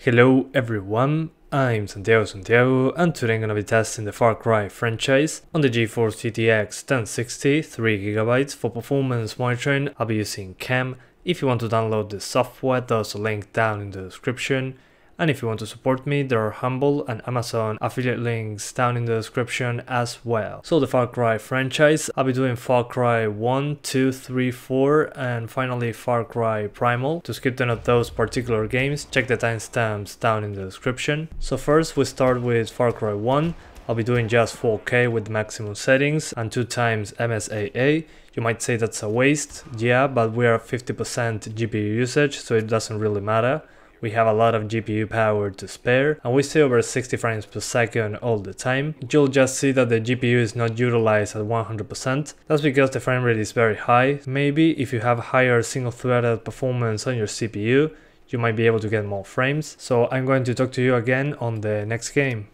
Hello everyone, I'm Santiago, and today I'm gonna be testing the Far Cry franchise on the GeForce GTX 1060 3GB for performance monitoring. I'll be using CAM. If you want to download the software, there's a link down in the description. And if you want to support me, there are Humble and Amazon affiliate links down in the description as well. So the Far Cry franchise, I'll be doing Far Cry 1, 2, 3, 4, and finally Far Cry Primal. To skip none of those particular games, check the timestamps down in the description. So first we start with Far Cry 1. I'll be doing just 4K with maximum settings and 2x MSAA. You might say that's a waste, yeah, but we are 50% GPU usage, so it doesn't really matter. We have a lot of GPU power to spare, and we stay over 60 frames per second all the time. You'll just see that the GPU is not utilized at 100%. That's because the frame rate is very high. Maybe if you have higher single-threaded performance on your CPU, you might be able to get more frames. So I'm going to talk to you again on the next game.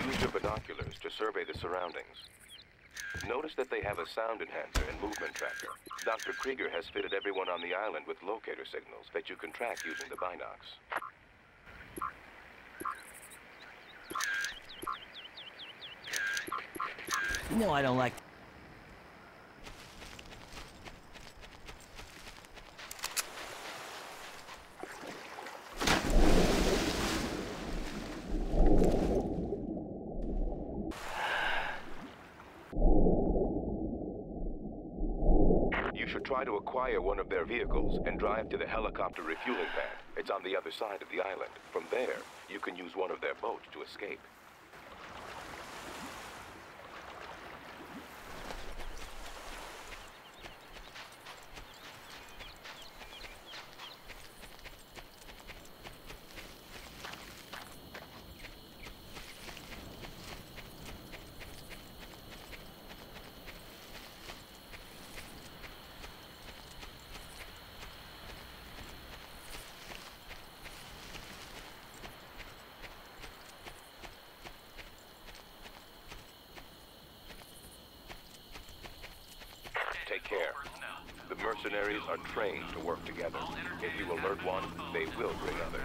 Use your binoculars to survey the surroundings. Notice that they have a sound enhancer and movement tracker. Dr. Krieger has fitted everyone on the island with locator signals that you can track using the binocs. No, I don't like... You should try to acquire one of their vehicles and drive to the helicopter refueling pad. It's on the other side of the island. From there, you can use one of their boats to escape. Take care. The mercenaries are trained to work together. If you alert one, they will bring others.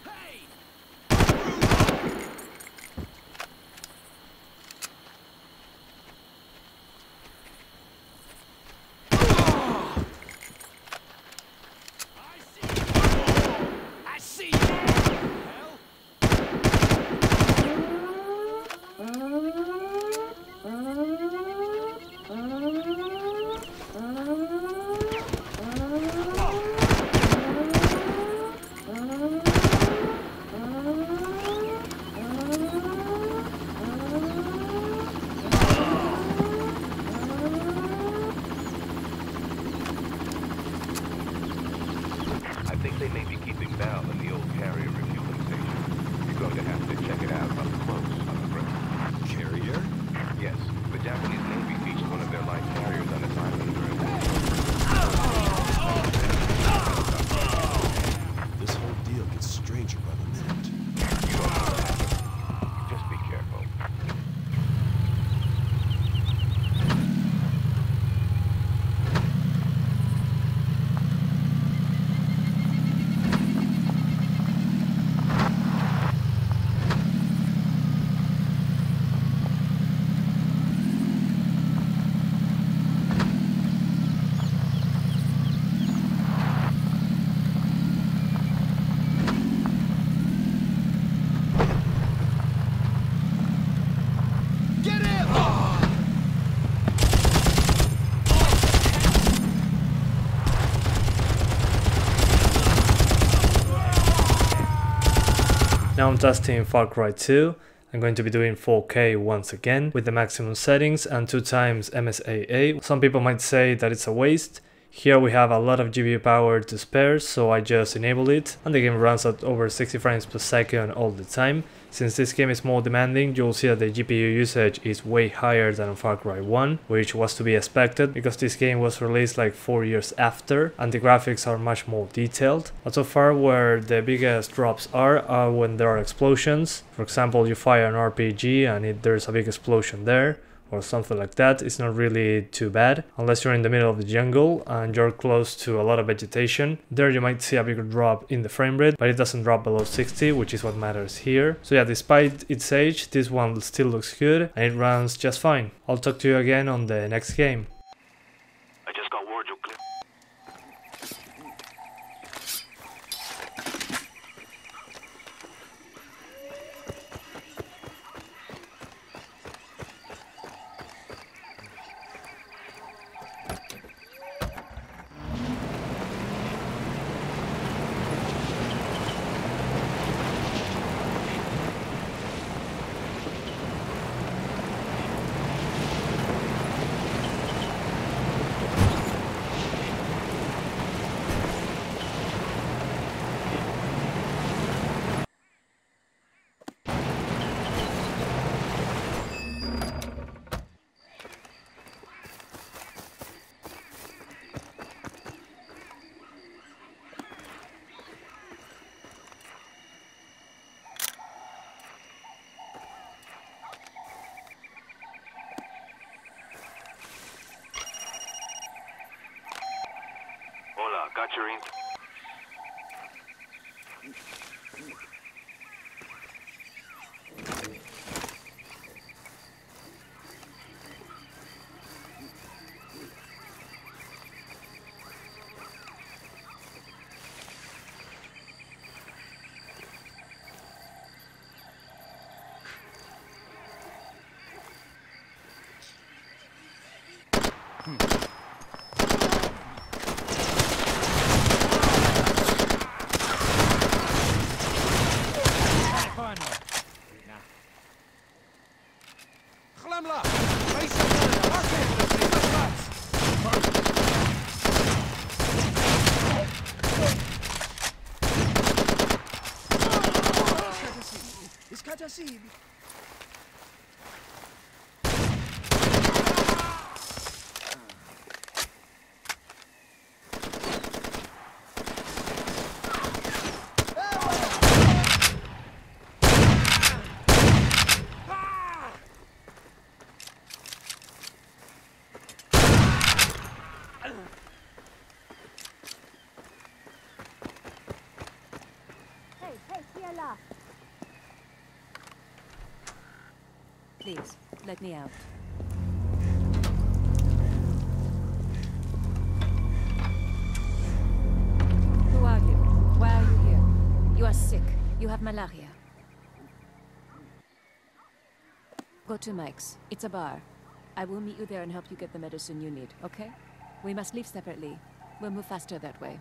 Hey! Now I'm testing Far Cry 2. I'm going to be doing 4K once again with the maximum settings and 2x MSAA. Some people might say that it's a waste. Here we have a lot of GPU power to spare, so I just enable it and the game runs at over 60 frames per second all the time. Since this game is more demanding, you'll see that the GPU usage is way higher than Far Cry 1, which was to be expected because this game was released like 4 years after and the graphics are much more detailed. But so far where the biggest drops are when there are explosions. For example, you fire an RPG and there's a big explosion there, or something like that. It's not really too bad unless you're in the middle of the jungle and you're close to a lot of vegetation. There you might see a bigger drop in the frame rate, but it doesn't drop below 60, which is what matters here. So yeah, despite its age, this one still looks good and it runs just fine. I'll talk to you again on the next game. I just got word you clear. Hola, got your ink. Please, let me out. Who are you? Why are you here? You are sick. You have malaria. Go to Mike's. It's a bar. I will meet you there and help you get the medicine you need, okay? We must leave separately. We'll move faster that way.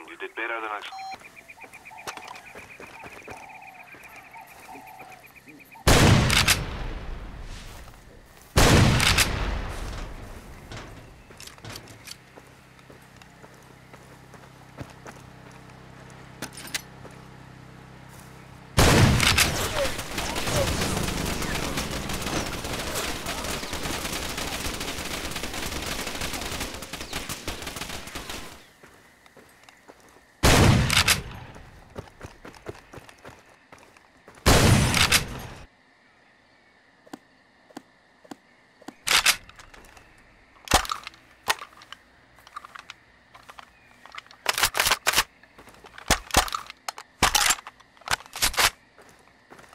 You did better than I...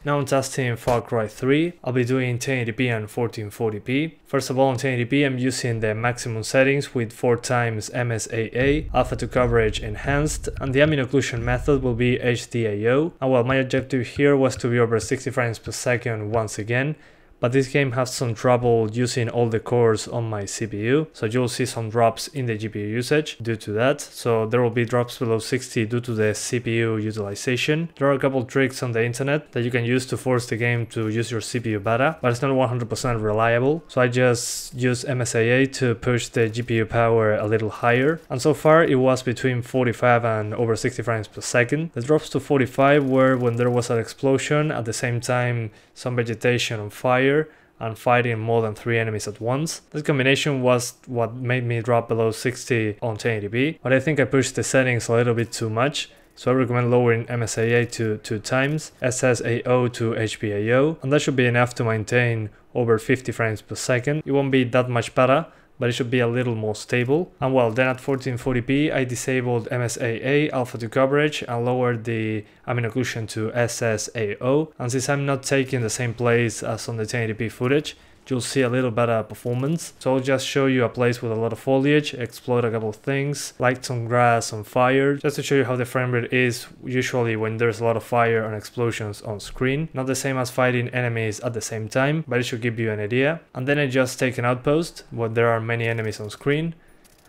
Now I'm testing Far Cry 3. I'll be doing 1080p and 1440p. First of all, on 1080p I'm using the maximum settings with 4x MSAA, Alpha to Coverage Enhanced, and the ambient occlusion method will be HDAO. And well, my objective here was to be over 60 frames per second once again, but this game has some trouble using all the cores on my CPU, so you'll see some drops in the GPU usage due to that. So there will be drops below 60 due to the CPU utilization. There are a couple tricks on the internet that you can use to force the game to use your CPU better, but it's not 100% reliable. So I just use MSAA to push the GPU power a little higher, and so far it was between 45 and over 60 frames per second. The drops to 45 were when there was an explosion, at the same time some vegetation on fire, and fighting more than 3 enemies at once. This combination was what made me drop below 60 on 1080p, but I think I pushed the settings a little bit too much. So I recommend lowering MSAA to 2 times, SSAO to HPAO, and that should be enough to maintain over 50 frames per second. It won't be that much better, but it should be a little more stable. And well, then at 1440p I disabled MSAA alpha to coverage and lowered the ambient occlusion to SSAO, and since I'm not taking the same place as on the 1080p footage, you'll see a little better performance. So I'll just show you a place with a lot of foliage, explode a couple of things, light some grass on fire, just to show you how the frame rate is usually when there's a lot of fire and explosions on screen. Not the same as fighting enemies at the same time, but it should give you an idea. And then I just take an outpost where there are many enemies on screen,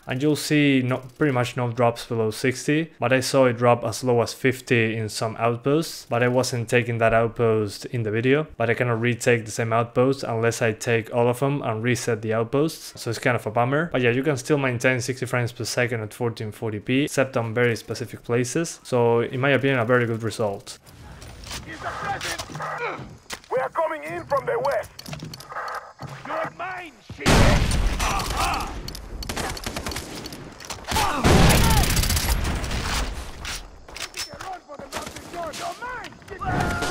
and you'll see pretty much no drops below 60, but I saw it drop as low as 50 in some outposts, but I wasn't taking that outpost in the video, but I cannot retake the same outpost unless I take all of them and reset the outposts, so it's kind of a bummer. But yeah, you can still maintain 60 frames per second at 1440p, except on very specific places, so in my opinion a very good result. We are coming in from the west. You're mine, shit! Aha! Run for the mountain door! You're mine! Get down!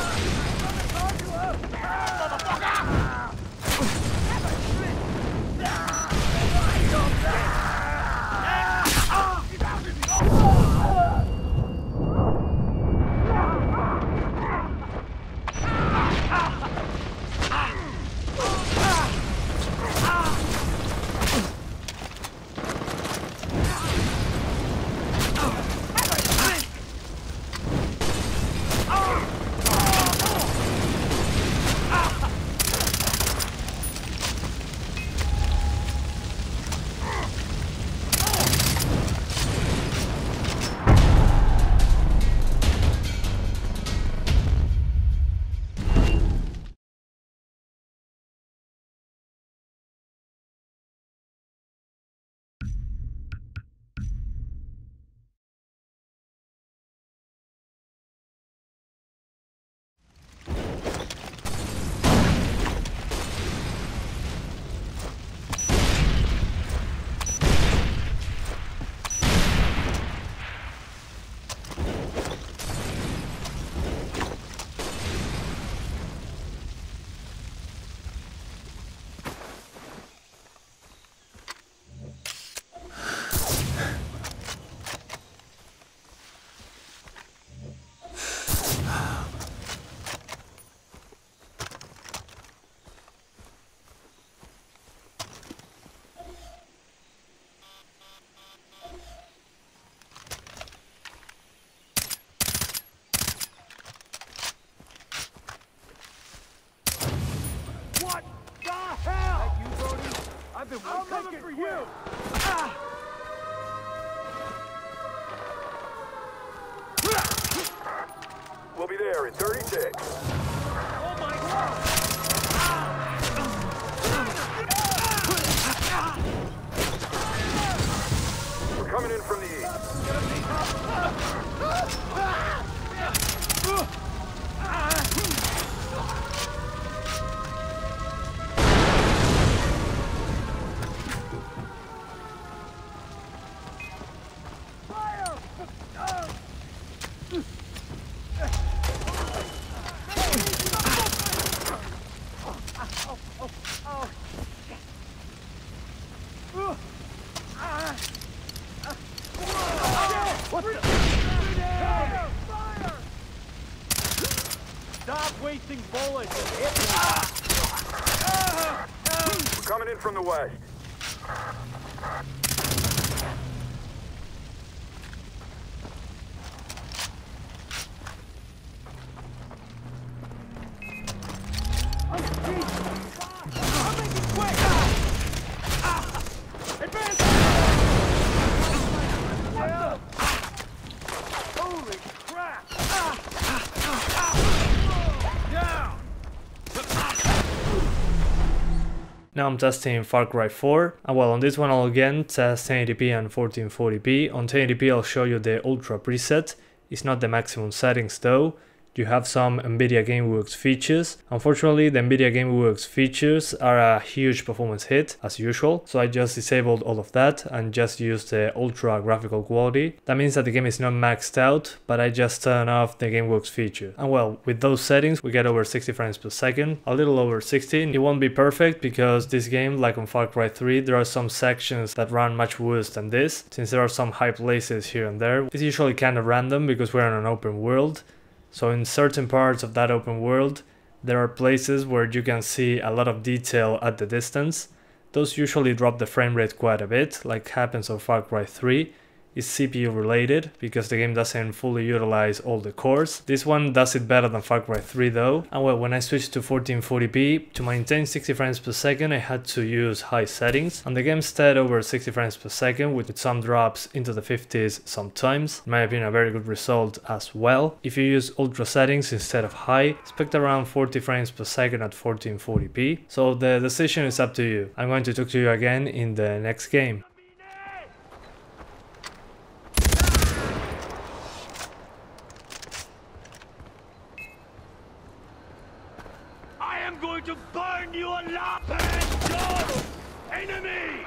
I've been waiting for you! Ah. We'll be there in 36. Oh my God! We're coming in from the east. Stop wasting bullets! We're coming in from the west. Now I'm testing Far Cry 4, and well, on this one I'll again test 1080p and 1440p. On 1080p I'll show you the Ultra preset. It's not the maximum settings though. You have some NVIDIA GameWorks features. Unfortunately, the NVIDIA GameWorks features are a huge performance hit, as usual, so I just disabled all of that and just used the ultra graphical quality. That means that the game is not maxed out, but I just turn off the GameWorks feature. And well, with those settings, we get over 60 frames per second, a little over 60. It won't be perfect because this game, like on Far Cry 3, there are some sections that run much worse than this, since there are some high places here and there. It's usually kind of random because we're in an open world. So in certain parts of that open world, there are places where you can see a lot of detail at the distance. Those usually drop the frame rate quite a bit, like happens on Far Cry 3. It's CPU related, because the game doesn't fully utilize all the cores. This one does it better than Far Cry 3 though. And well, when I switched to 1440p, to maintain 60 frames per second I had to use high settings, and the game stayed over 60 frames per second with some drops into the 50s sometimes. In my opinion, a very good result as well. If you use ultra settings instead of high, expect around 40 frames per second at 1440p. So the decision is up to you. I'm going to talk to you again in the next game. I'm going to burn you alive! Go! Enemy!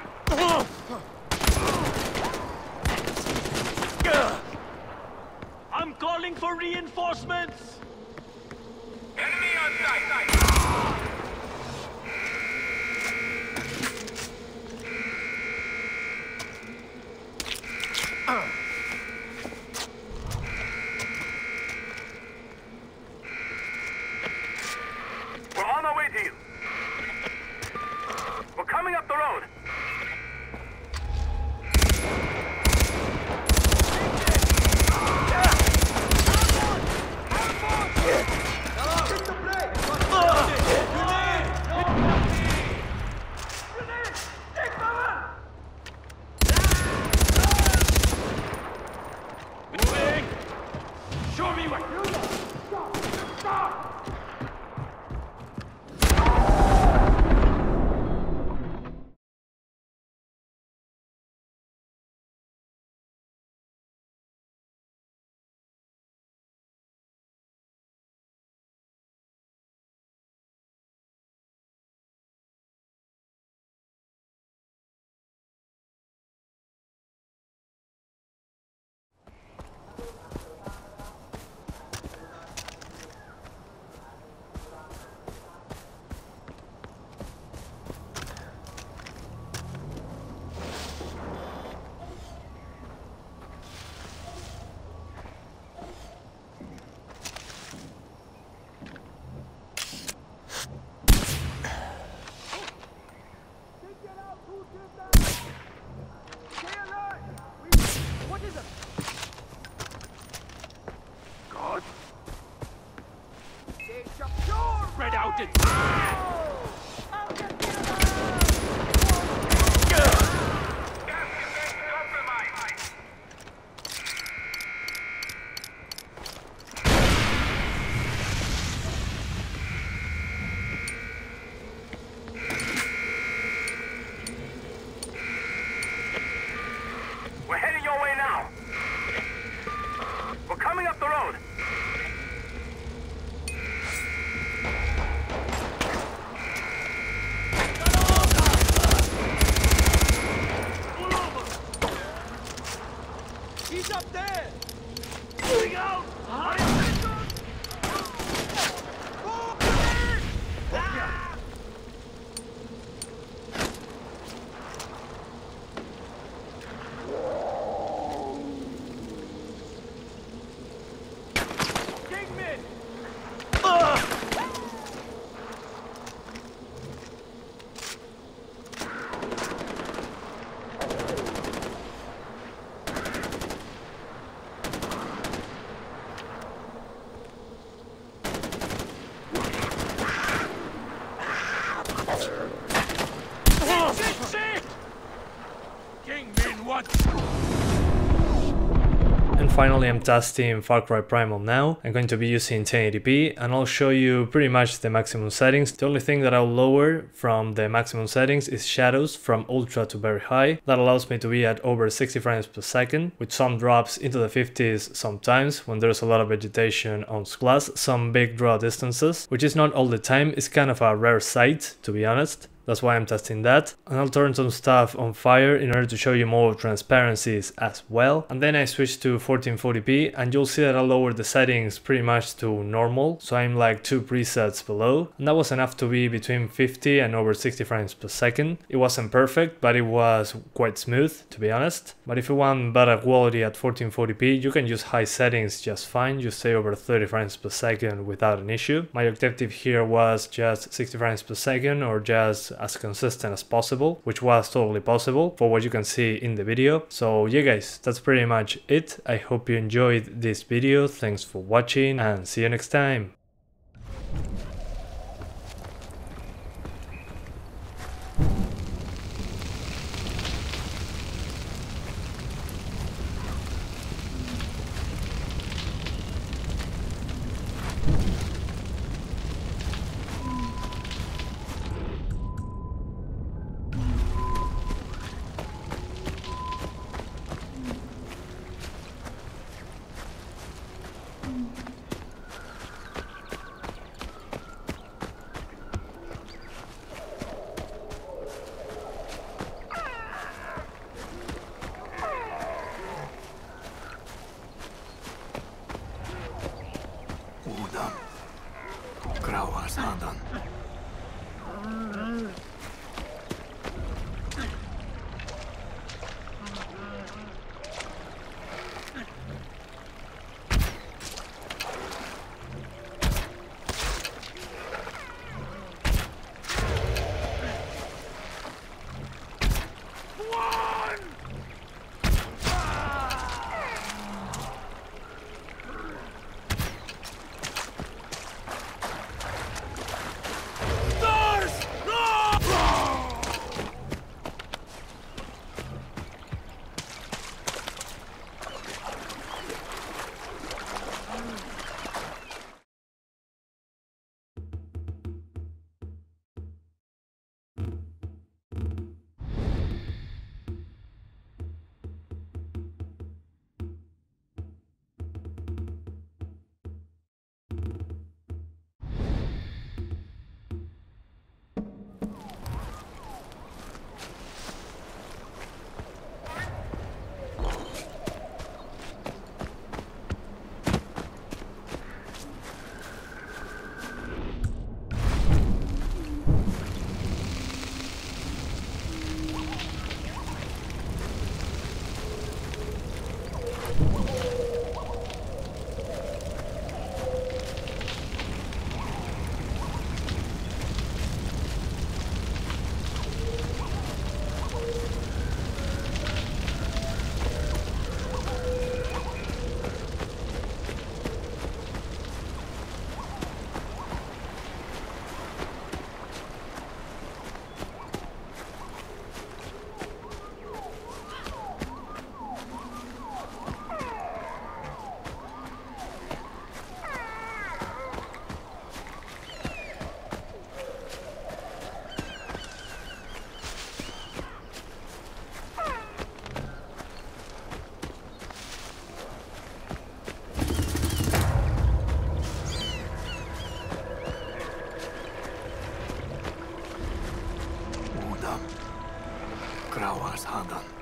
I'm calling for reinforcements! Enemy on sight! We're on our way to you. We're coming up the road. Show me what you know! Stop! What is it? God. Spread out and... We're heading your way now. We're coming up the road. He's up there! Moving out! Kingman! finally I'm testing Cry Primal now. I'm going to be using 1080p and I'll show you pretty much the maximum settings. The only thing that I'll lower from the maximum settings is shadows from ultra to very high. That allows me to be at over 60 frames per second, with some drops into the 50s sometimes when there's a lot of vegetation on glass, some big draw distances, which is not all the time. It's kind of a rare sight, to be honest. That's why I'm testing that. And I'll turn some stuff on fire in order to show you more transparencies as well. And then I switch to 1440p and you'll see that I lowered the settings pretty much to normal. So I'm like 2 presets below. And that was enough to be between 50 and over 60 frames per second. It wasn't perfect, but it was quite smooth, to be honest. But if you want better quality at 1440p, you can use high settings just fine. You stay over 30 frames per second without an issue. My objective here was just 60 frames per second or just as consistent as possible, which was totally possible for what you can see in the video. So yeah guys, that's pretty much it. I hope you enjoyed this video. Thanks for watching and see you next time. Gracias.